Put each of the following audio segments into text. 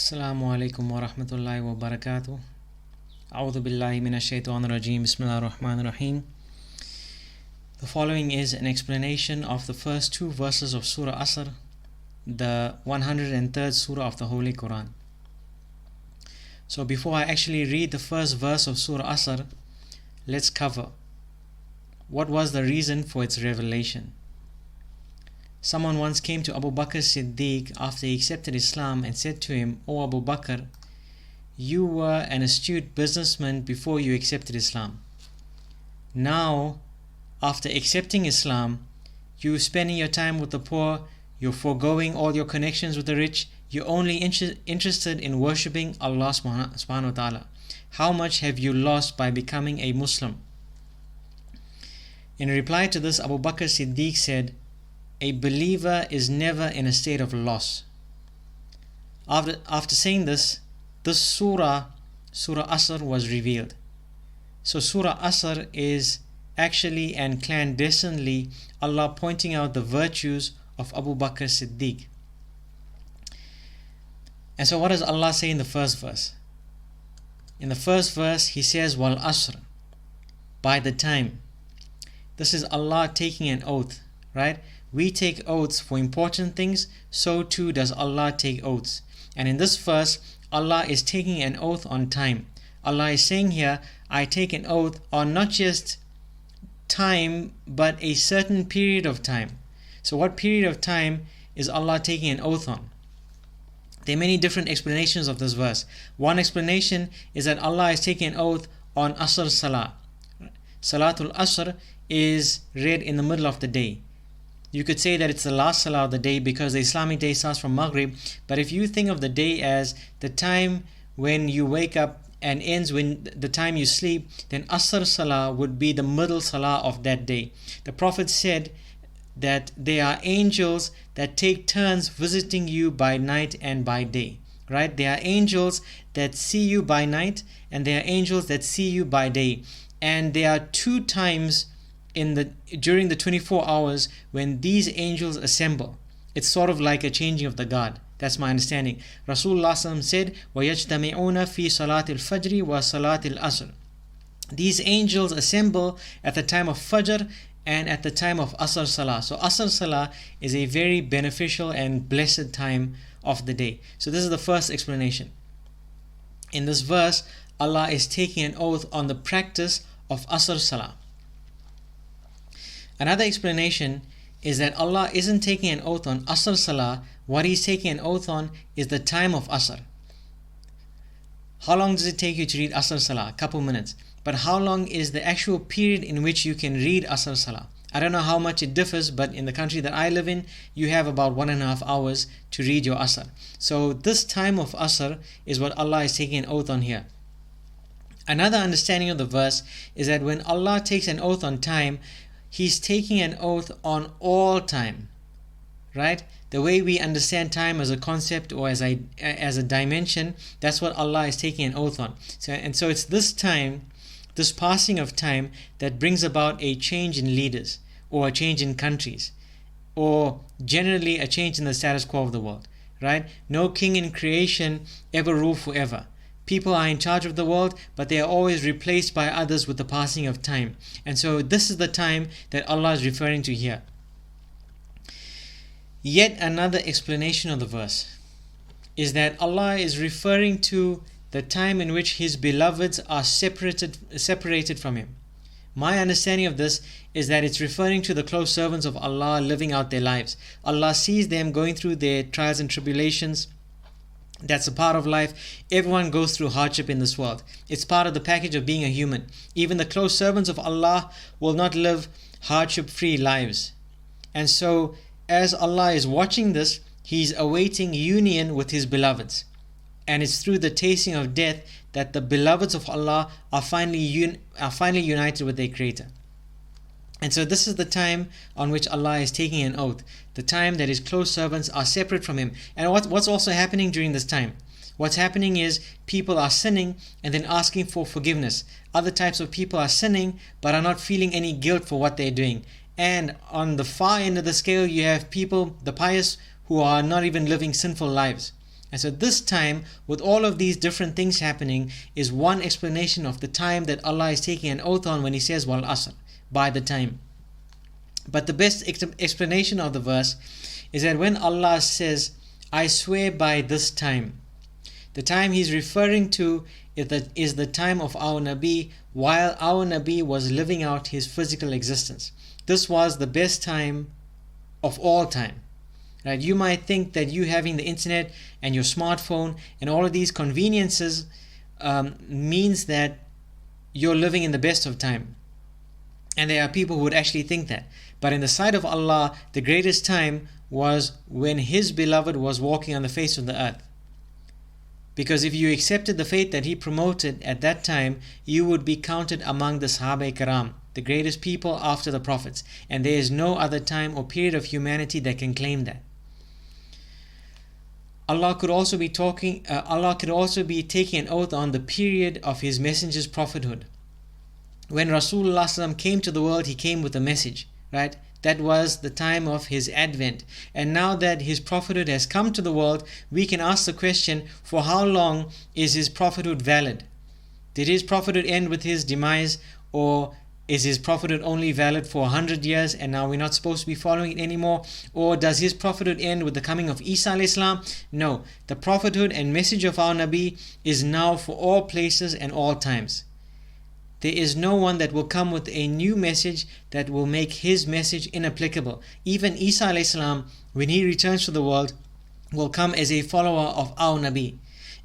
Assalamu alaikum wa rahmatullahi wa barakatuh. A'udhu billahi minash shaitanir rajim. Bismillahir rahmanir rahim. The following is an explanation of the first two verses of Surah Asr, the 103rd Surah of the Holy Quran. So before I actually read the first verse of Surah Asr, let's cover what was the reason for its revelation. Someone once came to Abu Bakr Siddiq after he accepted Islam and said to him, "O Abu Bakr, you were an astute businessman before you accepted Islam. Now, after accepting Islam, you're spending your time with the poor, you're foregoing all your connections with the rich, you're only interested in worshipping Allah subhanahu wa ta'ala. How much have you lost by becoming a Muslim?" In reply to this, Abu Bakr Siddiq said, "A believer is never in a state of loss." After saying this Surah Asr was revealed. So Surah Asr is actually and clandestinely Allah pointing out the virtues of Abu Bakr Siddiq. And so what does Allah say in the first verse? In the first verse He says, "Wal Asr," by the time. This is Allah taking an oath, right? We take oaths for important things, so too does Allah take oaths. And in this verse, Allah is taking an oath on time. Allah is saying here, I take an oath on not just time, but a certain period of time. So what period of time is Allah taking an oath on? There are many different explanations of this verse. One explanation is that Allah is taking an oath on Asr Salah. Salatul Asr is read in the middle of the day. You could say that it's the last salah of the day because the Islamic day starts from Maghrib. But if you think of the day as the time when you wake up and ends when the time you sleep, then Asr Salah would be the middle salah of that day. The Prophet said that there are angels that take turns visiting you by night and by day. Right? There are angels that see you by night and there are angels that see you by day. And there are two times during the 24 hours when these angels assemble. It's sort of like a changing of the guard. That's my understanding. Rasulullah said, وَيَجْتَمِعُونَ فِي صَلَاةِ الْفَجْرِ وَصَلَاةِ الْأَصْرِ. These angels assemble at the time of Fajr and at the time of Asr Salah. So Asr Salah is a very beneficial and blessed time of the day. So this is the first explanation. In this verse, Allah is taking an oath on the practice of Asr Salah. Another explanation is that Allah isn't taking an oath on Asr Salah. What He's taking an oath on is the time of Asr. How long does it take you to read Asr Salah? A couple minutes. But how long is the actual period in which you can read Asr Salah? I don't know how much it differs, but in the country that I live in, you have about 1.5 hours to read your Asr. So this time of Asr is what Allah is taking an oath on here. Another understanding of the verse is that when Allah takes an oath on time, He's taking an oath on all time, right? The way we understand time as a concept or as a dimension, that's what Allah is taking an oath on. So it's this time, this passing of time, that brings about a change in leaders or a change in countries or generally a change in the status quo of the world, right? No king in creation ever ruled forever. People are in charge of the world, but they are always replaced by others with the passing of time. And so this is the time that Allah is referring to here. Yet another explanation of the verse is that Allah is referring to the time in which His beloveds are separated from Him. My understanding of this is that it's referring to the close servants of Allah living out their lives. Allah sees them going through their trials and tribulations. That's a part of life. Everyone goes through hardship in this world. It's part of the package of being a human. Even the close servants of Allah will not live hardship-free lives. And so, as Allah is watching this, He's awaiting union with His beloveds. And it's through the tasting of death that the beloveds of Allah are finally united with their Creator. And so this is the time on which Allah is taking an oath, the time that His close servants are separate from Him. And what's also happening during this time? What's happening is people are sinning and then asking for forgiveness. Other types of people are sinning but are not feeling any guilt for what they're doing. And on the far end of the scale, you have people, the pious, who are not even living sinful lives. And so this time, with all of these different things happening, is one explanation of the time that Allah is taking an oath on when He says wal asr, by the time. But the best explanation of the verse is that when Allah says, I swear by this time, the time He's referring to is the time of our Nabi while our Nabi was living out his physical existence. This was the best time of all time. Right? You might think that you having the internet and your smartphone and all of these conveniences means that you're living in the best of time. And there are people who would actually think that. But in the sight of Allah, the greatest time was when His beloved was walking on the face of the earth. Because if you accepted the faith that He promoted at that time, you would be counted among the Sahaba-i-Kiram, the greatest people after the Prophets. And there is no other time or period of humanity that can claim that. Allah could also be taking an oath on the period of His Messenger's prophethood. When Rasulullah came to the world, he came with a message, right? That was the time of his advent. And now that his prophethood has come to the world, we can ask the question, for how long is his prophethood valid? Did his prophethood end with his demise, or is his prophethood only valid for 100 years and now we're not supposed to be following it anymore? Or does his prophethood end with the coming of Isa alayhi salam? No, the prophethood and message of our Nabi is now for all places and all times. There is no one that will come with a new message that will make his message inapplicable. Even Isa alayhi salam, when he returns to the world, will come as a follower of our Nabi.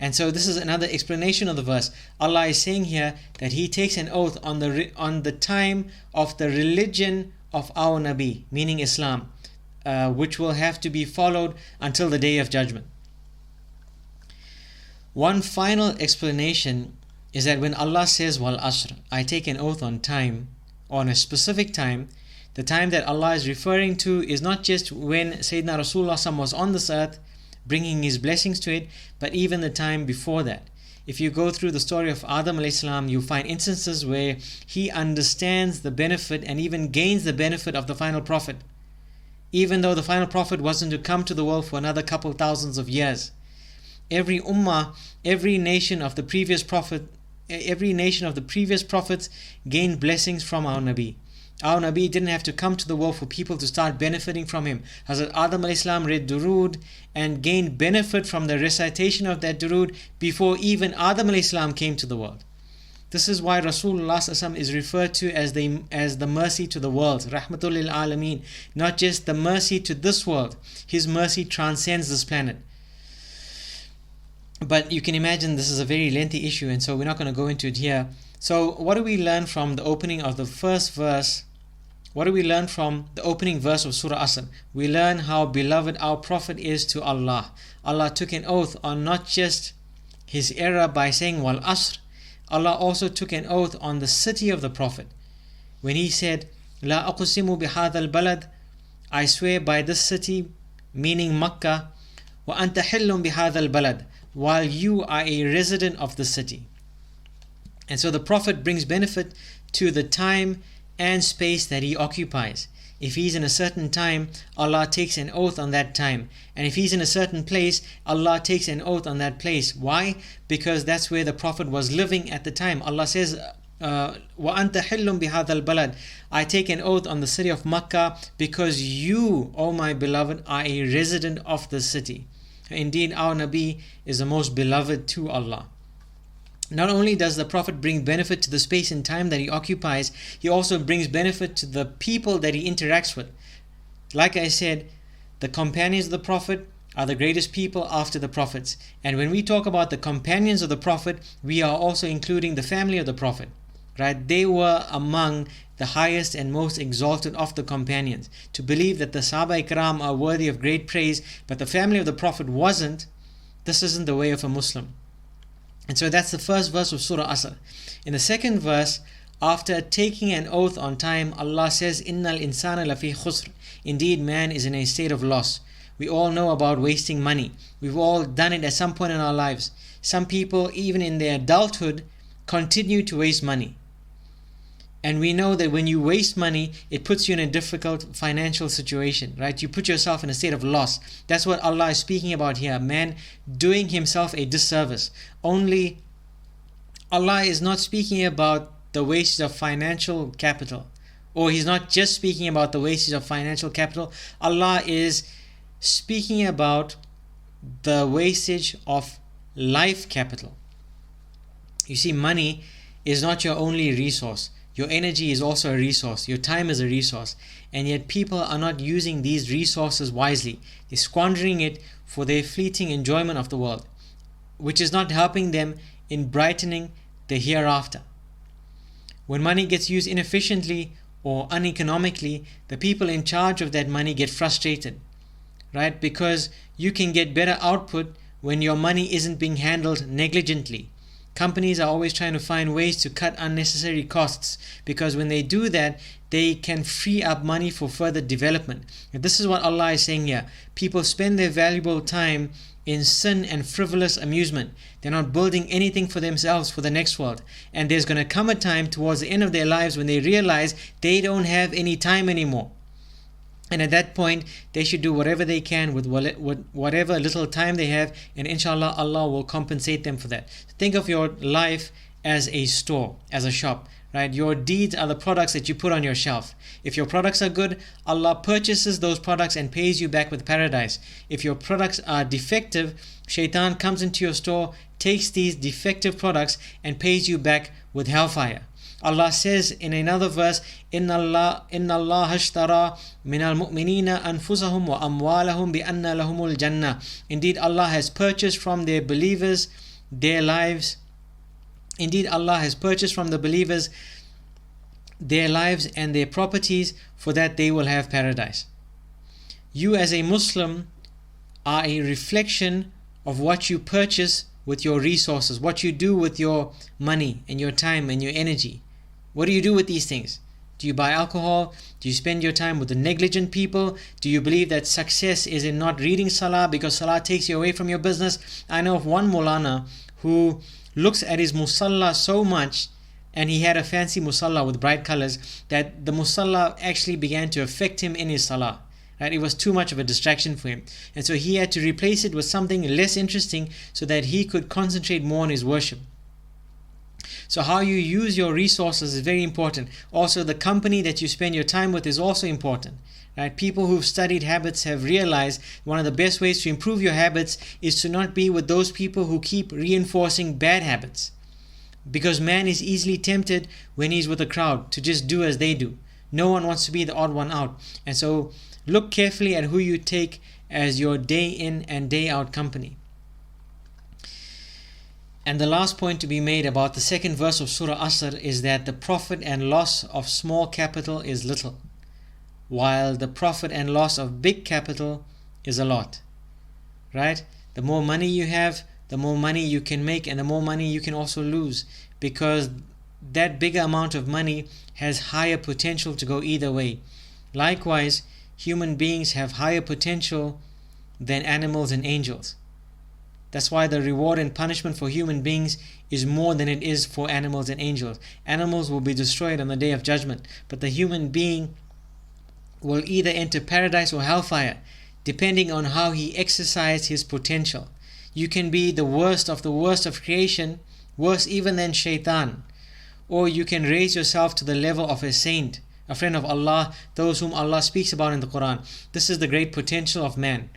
And so this is another explanation of the verse. Allah is saying here that He takes an oath on the time of the religion of our Nabi, meaning Islam, which will have to be followed until the Day of Judgment. One final explanation is that when Allah says wal asr, I take an oath on time, on a specific time, the time that Allah is referring to is not just when Sayyidina Rasulullah was on this earth, bringing his blessings to it, but even the time before that. If you go through the story of Adam alayhi salam, you find instances where he understands the benefit and even gains the benefit of the final prophet, even though the final prophet wasn't to come to the world for another couple thousands of years. Every ummah, every nation of the previous prophets gained blessings from our Nabi. Our Nabi didn't have to come to the world for people to start benefiting from him. Hazrat Adam alayhi salam read durood and gained benefit from the recitation of that durood before even Adam alayhi salam came to the world. This is why Rasulullah is referred to as the mercy to the world, Rahmatul lil Alameen, not just the mercy to this world. His mercy transcends this planet. But you can imagine this is a very lengthy issue, and so we're not going to go into it here. So what do we learn from the opening of the first verse? What do we learn from the opening verse of Surah Asr? We learn how beloved our Prophet is to Allah. Allah took an oath on not just his era by saying wal asr. Allah also took an oath on the city of the Prophet when he said, La aqsimu bihadha al-balad, I swear by this city, meaning Makkah, wa anta hillum bihadha al-balad, while you are a resident of the city. And so the Prophet brings benefit to the time and space that he occupies. If he's in a certain time, Allah takes an oath on that time. And if he's in a certain place, Allah takes an oath on that place. Why? Because that's where the Prophet was living at the time. Allah says, وَأَنْتَ حِلٌّ بِهَذَا الْبَلَدِ, I take an oath on the city of Makkah because you, O my beloved, are a resident of the city. Indeed, our Nabi is the most beloved to Allah. Not only does the Prophet bring benefit to the space and time that he occupies, he also brings benefit to the people that he interacts with. Like I said, the companions of the Prophet are the greatest people after the Prophets. And when we talk about the companions of the Prophet, we are also including the family of the Prophet. Right? They were among the highest and most exalted of the companions. To believe that the Sahaba-i-Kiram are worthy of great praise, but the family of the Prophet wasn't, this isn't the way of a Muslim. And so that's the first verse of Surah Asr. In the second verse, after taking an oath on time, Allah says, Innal insana lafi khusr. Indeed, man is in a state of loss. We all know about wasting money. We've all done it at some point in our lives. Some people, even in their adulthood, continue to waste money. And we know that when you waste money, it puts you in a difficult financial situation, right? You put yourself in a state of loss. That's what Allah is speaking about here. Man doing himself a disservice. Only Allah is not speaking about the wastage of financial capital. Or He's not just speaking about the wastage of financial capital. Allah is speaking about the wastage of life capital. You see, money is not your only resource. Your energy is also a resource. Your time is a resource. And yet people are not using these resources wisely. They're squandering it for their fleeting enjoyment of the world, which is not helping them in brightening the hereafter. When money gets used inefficiently or uneconomically, the people in charge of that money get frustrated, right? Because you can get better output when your money isn't being handled negligently. Companies are always trying to find ways to cut unnecessary costs, because when they do that, they can free up money for further development. And this is what Allah is saying here. People spend their valuable time in sin and frivolous amusement. They're not building anything for themselves for the next world. And there's going to come a time towards the end of their lives when they realize they don't have any time anymore. And at that point, they should do whatever they can with whatever little time they have, and inshallah, Allah will compensate them for that. Think of your life as a store, as a shop, right? Your deeds are the products that you put on your shelf. If your products are good, Allah purchases those products and pays you back with paradise. If your products are defective, Shaitan comes into your store, takes these defective products and pays you back with hellfire. Allah says in another verse, Inna Allah ashtara minal mu'minina anfusahum wa amwalahum bi anna lahumul jannah. Indeed, Allah has purchased from their believers their lives. Indeed, Allah has purchased from the believers their lives and their properties, for that they will have paradise. You as a Muslim are a reflection of what you purchase with your resources, what you do with your money and your time and your energy. What do you do with these things? Do you buy alcohol? Do you spend your time with the negligent people? Do you believe that success is in not reading Salah because Salah takes you away from your business? I know of one Maulana who looks at his musalla so much, and he had a fancy musalla with bright colors, that the musalla actually began to affect him in his Salah. Right? It was too much of a distraction for him. And so he had to replace it with something less interesting so that he could concentrate more on his worship. So how you use your resources is very important. Also, the company that you spend your time with is also important. Right? People who've studied habits have realized one of the best ways to improve your habits is to not be with those people who keep reinforcing bad habits. Because man is easily tempted when he's with a crowd to just do as they do. No one wants to be the odd one out. And so look carefully at who you take as your day in and day out company. And the last point to be made about the second verse of Surah Asr is that the profit and loss of small capital is little, while the profit and loss of big capital is a lot. Right? The more money you have, the more money you can make, and the more money you can also lose, because that bigger amount of money has higher potential to go either way. Likewise, human beings have higher potential than animals and angels. That's why the reward and punishment for human beings is more than it is for animals and angels. Animals will be destroyed on the day of judgment, but the human being will either enter paradise or hellfire, depending on how he exercised his potential. You can be the worst of creation, worse even than Shaitan, or you can raise yourself to the level of a saint, a friend of Allah, those whom Allah speaks about in the Quran. This is the great potential of man.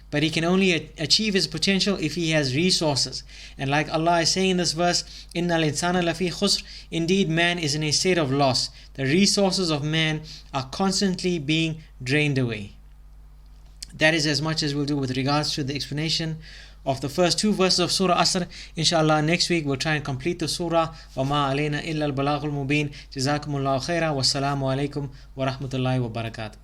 But he can only achieve his potential if he has resources. And like Allah is saying in this verse, إِنَّ الْإِنسَانَ لَفِي خُسْرٍ, indeed man is in a state of loss. The resources of man are constantly being drained away. That is as much as we'll do with regards to the explanation of the first two verses of Surah Asr. Inshallah, next week we'll try and complete the surah. وَمَا عَلَيْنَا إِلَّا الْبَلَاغُ الْمُبِينَ. جَزَاكُمُ اللَّهُ خَيْرًا وَالسَّلَامُ عَلَيْكُمْ وَرَحْمَةُ اللَّهِ وَبَرَكَاتُهُ.